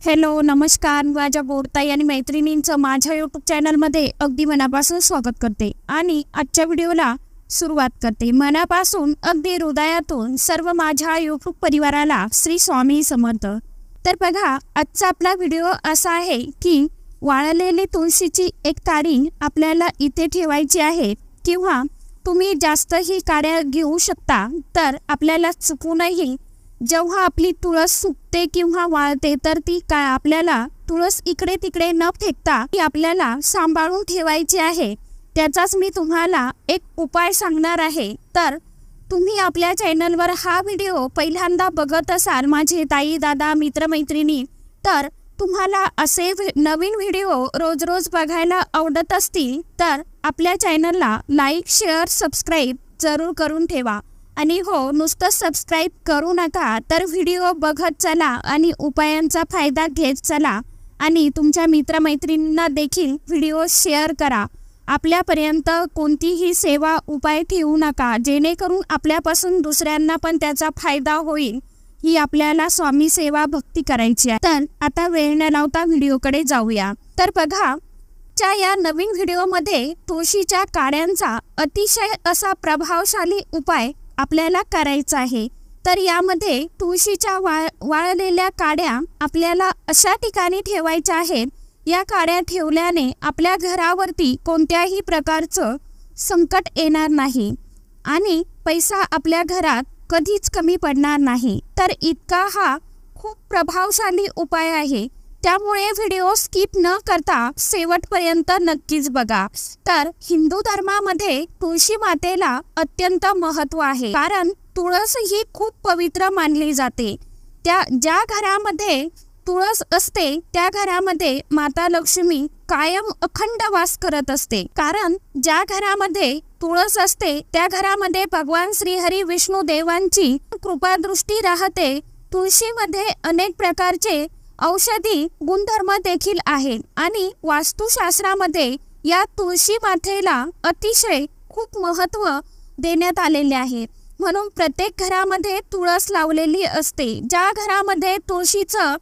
Hello नमस्कार, माझ्या बोरताई आणि मैत्रिणींचं माझ्या यूट्यूब चॅनलमध्ये अगदी मनापासून स्वागत करते आणि आजच्या व्हिडिओला सुरुवात करते। मनापासून अगदी हृदयातून सर्व माझ्या यूट्यूब परिवाराला श्री स्वामी समर्थ। तर बघा, आजचा आपला व्हिडिओ असा आहे की वाळलेली तुळशीची एक काडी आपल्याला इथे ठेवायची आहे किंवा तुम्ही जास्तही काड्या घेऊ शकता। तर आपल्याला चुकूनही जेव्हा आपली तुळस सुकते किंवा वाळते तर ती काय आपल्याला तुळस इकडे तिकडे न फेकता ती आपल्याला सांभाळून ठेवायची आहे। त्याचाच मी तुम्हाला एक उपाय सांगणार आहे। तर तुम्ही आपल्या चॅनलवर हा व्हिडिओ पहिल्यांदा बघत असाल माझे ताई दादा मित्रमैत्रिणी, तर तुम्हाला असे नवीन व्हिडिओ रोज रोज बघायला आवडत असतील तर आपल्या चॅनलला लाईक शेअर सबस्क्राईब जरूर करून ठेवा। आणि हो, नुसतं सबस्क्राईब करू नका तर व्हिडिओ बघत चला आणि उपायांचा फायदा घेत चला आणि तुमच्या मित्रमैत्रिणींना देखील व्हिडिओ शेअर करा। आपल्यापर्यंत कोणतीही सेवा उपाय ठेवू नका जेणेकरून आपल्यापासून दुसऱ्यांना पण त्याचा फायदा होईल। ही आपल्याला स्वामी सेवा भक्ती करायची आहे। तर आता वेळ न लावता व्हिडिओकडे जाऊया। तर बघा, या नवीन व्हिडिओमध्ये तुळशीच्या काड्यांचा अतिशय असा प्रभावशाली उपाय आपल्याला करायचा आहे। तर यामध्ये तुळशीच्या वाळलेल्या काड्या आपल्याला अशा ठिकाणी ठेवायच्या आहेत, या काड्या ठेवल्याने आपल्या घरावरती कोणत्याही प्रकारचं संकट येणार नाही आणि पैसा आपल्या घरात कधीच कमी पडणार नाही। तर इतका हा खूप प्रभावशाली उपाय आहे, त्यामुळे व्हिडिओ स्किप न करता शेवटपर्यंत नक्कीच बघा। तर हिंदू धर्मामध्ये तुळशी मातेला अत्यंत महत्त्व आहे, कारण तुळस ही खूप पवित्र मानली जाते। ज्या घरामध्ये तुळस असते त्या घरामध्ये माता लक्ष्मी कायम अखंड वास करत असते, कारण ज्या घरामध्ये तुळस असते त्या घरामध्ये भगवान श्रीहरी विष्णू देवांची कृपादृष्टी राहते। तुळशीमध्ये अनेक प्रकारचे औषधी गुणधर्म देखील आहेत आणि वास्तुशास्त्रामध्ये या तुळशी मातेला अतिशय खूप महत्त्व देण्यात आलेले आहे। म्हणून प्रत्येक घरामध्ये तुळस लावलेली असते। ज्या घरामध्ये तुळशीचं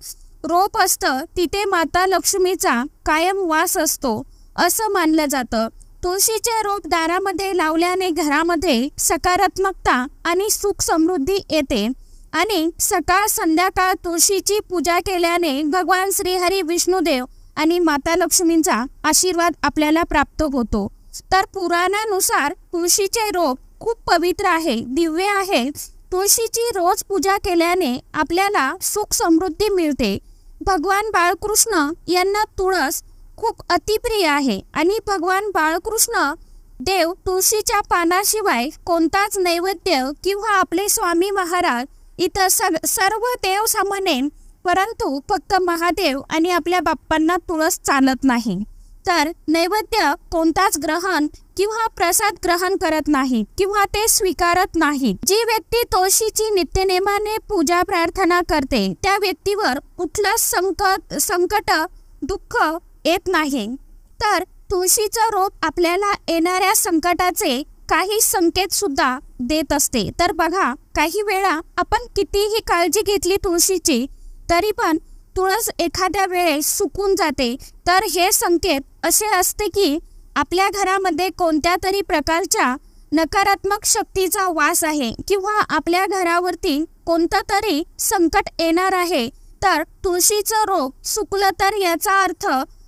रोप असतं तिथे माता लक्ष्मीचा कायम वास असतो असं मानलं जातं। तुळशीचे रोप दारामध्ये लावल्याने घरामध्ये सकारात्मकता आणि सुख समृद्धी येते आणि सकाळ संध्याकाळ तुळशीची पूजा केल्याने भगवान श्रीहरी विष्णुदेव आणि माता लक्ष्मींचा आशीर्वाद आपल्याला प्राप्त होतो। तर पुराणानुसार तुळशीचे रोप खूप पवित्र आहे, दिव्य आहे। तुळशीची रोज पूजा केल्याने आपल्याला सुख समृद्धी मिळते। भगवान बाळकृष्ण यांना तुळस खूप अतिप्रिय आहे आणि भगवान बाळकृष्ण देव तुळशीच्या पानाशिवाय कोणताच नैवेद्य किंवा आपले स्वामी महाराज इतर सर्व देव सामान्य, परंतु फक्त महादेव आणि आपल्या बाप्पांना तुळस चालत नाही। तर नैवेद्य कोणताच ग्रहण किंवा प्रसाद ग्रहण करत नाही किंवा ते स्वीकारत नाही। जी व्यक्ती तुळशीची नित्यनेमाने पूजा प्रार्थना करते त्या व्यक्तीवर कुठलं संकट दुःख येत नाही। तर तुळशीचं रोप आपल्याला येणाऱ्या संकटाचे काही संकेत सुद्धा देत असते। तर बघा, काही वेळा आपण कितीही काळजी घेतली तुळशीची तरी पण तुळस एखाद्या वेळेस सुकून जाते। तर हे संकेत असे असते की आपल्या घरामध्ये कोणत्या तरी प्रकारच्या नकारात्मक शक्तीचा वास आहे किंवा आपल्या घरावरती कोणतं तरी संकट येणार आहे। तर तुळशीचं रोप सुकलं तर याचा अर्थ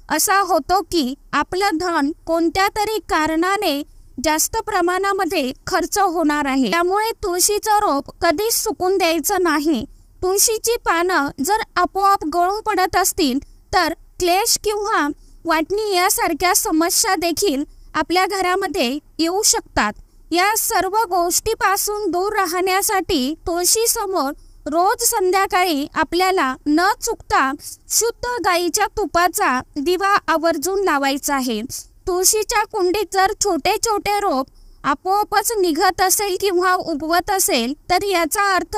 असा होतो की आपलं धन कोणत्या तरी कारणाने जास्त प्रमाणामध्ये खर्च होणार आहे। त्यामुळे तुळशीचं रोप कधीच सुकून द्यायचं नाही। तुळशीची पानं जर आपोआप गळून पडत असतील तर क्लेश किंवा वाटणी यासारख्या समस्या देखील आपल्या घरामध्ये येऊ शकतात। या सर्व गोष्टीपासून दूर राहण्यासाठी तुळशी समोर रोज संध्याकाळी आपल्याला न चुकता शुद्ध गाईच्या तुपाचा दिवा आवर्जून लावायचा आहे। तुळशीच्या कुंडीत जर छोटे छोटे रोप आपोआपच निघत असेल किंवा उगवत असेल तर याचा अर्थ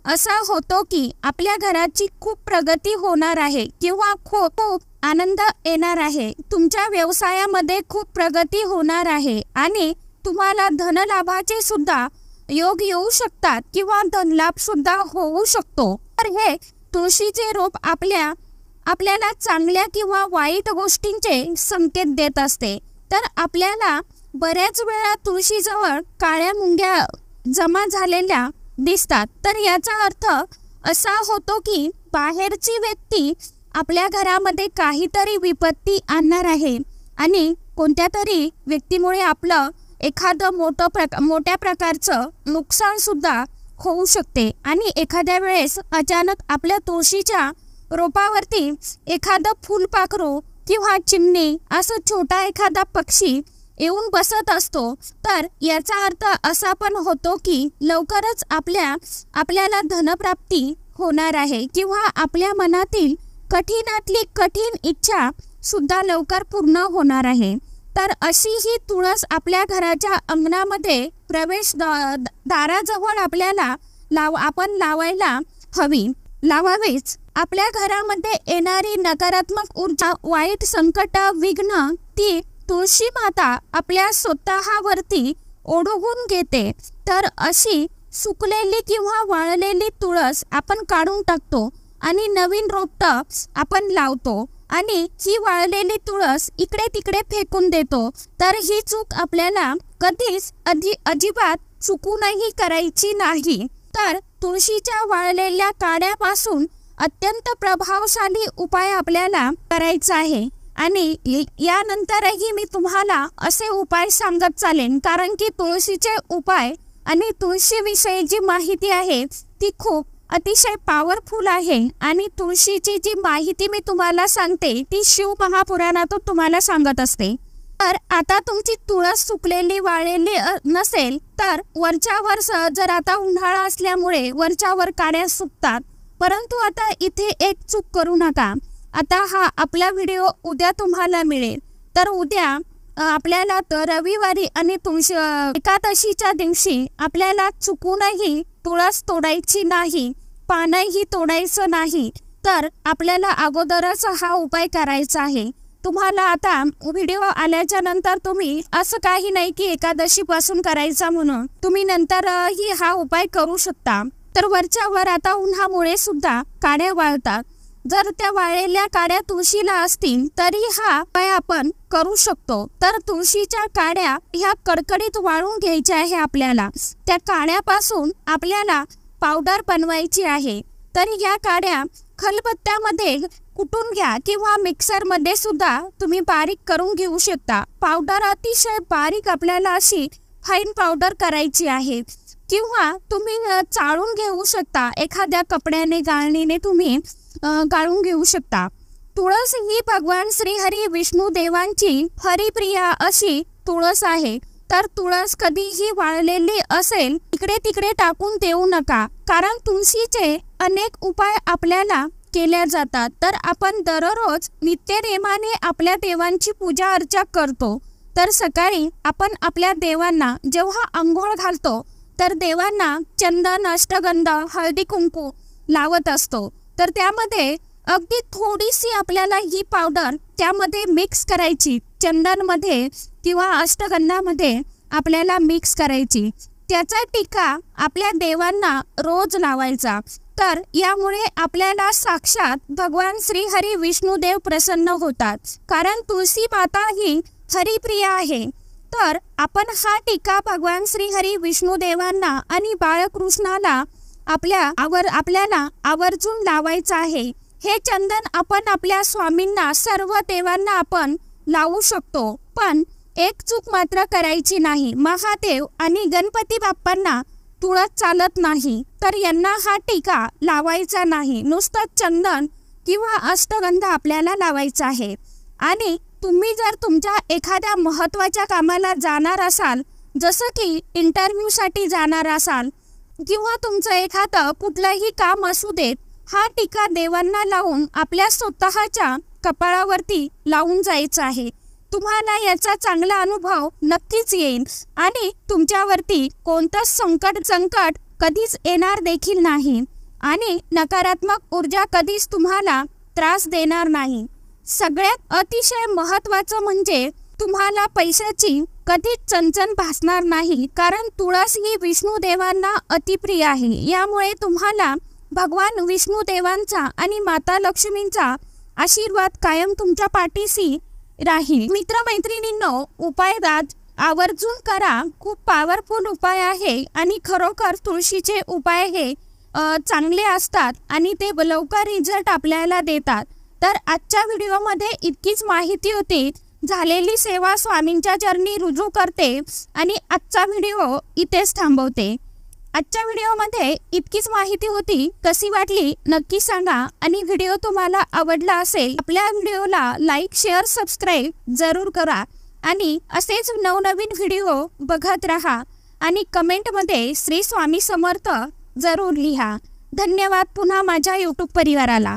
असा होतो की आपल्या घराची खूप प्रगती होणार आहे किंवा खूप आनंद येणार आहे। तुमच्या व्यवसायामध्ये खूप प्रगती होणार आहे आणि तुम्हाला धनलाभाचे सुद्धा योग येऊ शकतात किंवा धनलाभ सुद्धा होऊ शकतो। तर हे तुळशीचे रोप आपल्या आपल्याला चांगल्या किंवा वाईट गोष्टींचे संकेत देत असते। तर आपल्याला बऱ्याच वेळा तुळशीजवळ काळ्या मुंग्या जमा झालेल्या दिसतात, तर याचा अर्थ असा होतो की बाहेरची व्यक्ती आपल्या घरामध्ये काहीतरी विपत्ती आणणार आहे आणि कोणत्या तरी व्यक्तीमुळे आपलं एखादं मोठ्या प्रकारचं नुकसान सुद्धा होऊ शकते। आणि एखाद्या वेळेस अचानक आपल्या तुळशीच्या रोपावरती एखादं फुलपाखरू किंवा चिमणी असं छोटा एखादा पक्षी येऊन बसत असतो, तर याचा अर्थ असा पण होतो की लवकरच आपल्याला धनप्राप्ती होणार आहे किंवा आपल्या मनातील कठीणातली कठीण इच्छा सुद्धा लवकर पूर्ण होणार आहे। तर अशी ही तुळस आपल्या घराच्या अंगणामध्ये प्रवेश दाराजवळ आपल्याला आपण लावावीच। आपल्या घरामध्ये येणारी नकारात्मक ऊर्जा, वाईट संकट, विघ्न ती तुळशी माता आपल्या स्वतःवरती ओढवून घेते। तर अशी सुकलेली किंवा वाळलेली तुळस आपण काढून टाकतो आणि नवीन रोपटं आपण लावतो आणि ही वाळलेली तुळस इकडे तिकडे फेकून देतो। तर ही चूक आपल्याला कधीच अजिबात चुकूनही करायची नाही। तर तुळशीच्या वाळलेल्या काड्यापासून अत्यंत प्रभावशाली उपाय आपल्याला करायचा आहे आणि यानंतरही मी तुम्हाला असे उपाय सांगत चालेन, कारण की तुळशीचे उपाय आणि तुळशीविषयी जी माहिती आहे ती खूप अतिशय पॉवरफुल आहे। आणि तुळशीची जी माहिती मी तुम्हाला सांगते ती शिव महापुराणातून तुम्हाला सांगत असते। तर आता तुमची तुळस सुकलेली वाळलेली नसेल तर वरच्यावर, जर आता उन्हाळा असल्यामुळे वरच्यावर काड्या सुकतात, परंतु आता इथे एक चूक करू नका। आता हा आपला व्हिडिओ उद्या तुम्हाला मिळेल, तर उद्या आपल्याला रविवारी आणि एकादशीच्या दिवशी आपल्याला चुकूनही तुळस तोडायची नाही, पानही तोडायचं नाही। तर आपल्याला अगोदरच हा उपाय करायचा आहे। तुम्हाला आता व्हिडिओ आल्याच्या नंतर तुम्ही असं काही नाही की एकादशी पासून करायचा म्हणून, तुम्ही नंतरही हा उपाय करू शकता। तर वरच्यावर आता उन्हामुळे सुद्धा काड्या वाळतात, जर त्या वाळलेल्या काड्या तुळशीला असतील तरी हा उपाय आपण करू शकतो। तर तुळशीच्या काड्या ह्या कडकडीत वाळून घ्यायच्या आहे आपल्याला। त्या काड्यापासून आपल्याला पावडर बनवायची आहे। तर या काड्या खलबत्त्यामध्ये कुटून घ्या किंवा मिक्सरमध्ये सुद्धा तुम्ही बारीक करून घेऊ शकता। पावडर अतिशय बारीक आपल्याला अशी फाईन पावडर करायची आहे किंवा तुम्ही चाळून घेऊ शकता, एखाद्या कपड्याने गाळणीने तुम्ही गाळून घेऊ शकता। तुळस ही भगवान श्री हरी विष्णू देवांची हरिप्रिया अशी तुळस आहे। तर तुळस कधीही वाळलेली असेल इकडे तिकडे टाकून देऊ नका, कारण तुळशीचे अनेक उपाय आपल्याला केल्या जातात। तर आपण दररोज नित्यनेमाने आपल्या देवांची पूजा अर्चा करतो। तर सकाळी आपण आपल्या देवांना जेव्हा अंघोळ घालतो तर देवांना चंदन, अष्टगंध, हळदी कुंकू लावत असतो। तर त्यामध्ये अगदी थोडीशी आपल्याला ही पावडर त्यामध्ये मिक्स करायची, चंदनमध्ये किंवा अष्टगंधामध्ये आपल्याला मिक्स करायची। त्याचा टिका आपल्या देवांना रोज लावायचा। तर यामुळे आपल्याला साक्षात भगवान श्री हरी विष्णुदेव प्रसन्न होतात, कारण तुळशी माता ही हरिप्रिया आहे। तर आपण हा टिका भगवान श्री हरी विष्णुदेवांना आणि बाळकृष्णाला आपल्याला आवर्जून लावायचं आहे। हे चंदन आपण आपल्या स्वामींना, सर्व देवांना आपण लावू शकतो, पण एक चूक मात्र करायची नाही। महादेव आणि गणपती बाप्पांना तुळस चालत नाही, तर यांना हा टिका लावायचा नाही। नुसतं चंदन किंवा अष्टगंध आपल्याला लावायचा आहे। आणि तुम्ही जर तुमच्या एखाद्या महत्त्वाच्या कामाला जाणार असाल, जसं की इंटरव्ह्यूसाठी जाणार असाल किंवा तुमचं एखादं कुठलंही काम असू देत, हा टिका देवांना लावून आपल्या स्वतःच्या कपाळावरती लावून जायचं आहे। तुम्हाला याचा चांगला अनुभव नक्कीच येईल आणि तुमच्यावरती कोणतंच संकट कधीच येणार देखील नाही आणि नकारात्मक ऊर्जा कधीच तुम्हाला त्रास देणार नाही। सगळ्यात अतिशय महत्त्वाचं म्हणजे तुम्हाला पैशाची कधीच चणचण भासणार नाही, कारण तुळस ही विष्णुदेवांना अतिप्रिय आहे। यामुळे तुम्हाला भगवान विष्णुदेवांचा आणि माता लक्ष्मींचा आशीर्वाद कायम तुमच्या पाठीशी राहील। मित्रमैत्रिणींनो, उपायराज आवर्जून करा, खूप पॉवरफुल उपाय आहे आणि खरोखर तुळशीचे उपाय हे चांगले असतात आणि ते लवकर रिझल्ट आपल्याला देतात। तर आजच्या व्हिडिओमध्ये इतकीच माहिती होती। झालेली सेवा स्वामींच्या चरणी रुजू करते आणि आजचा व्हिडिओ इथेच थांबवते। आजच्या व्हिडिओमध्ये इतकीच माहिती होती। कशी वाटली नक्की सांगा आणि व्हिडिओ तुम्हाला आवडला असेल आपल्या व्हिडिओला लाईक शेअर सबस्क्राईब जरूर करा आणि असेच नवनवीन व्हिडिओ बघत राहा आणि कमेंटमध्ये श्री स्वामी समर्थ जरूर लिहा। धन्यवाद पुन्हा माझ्या यूट्यूब परिवाराला।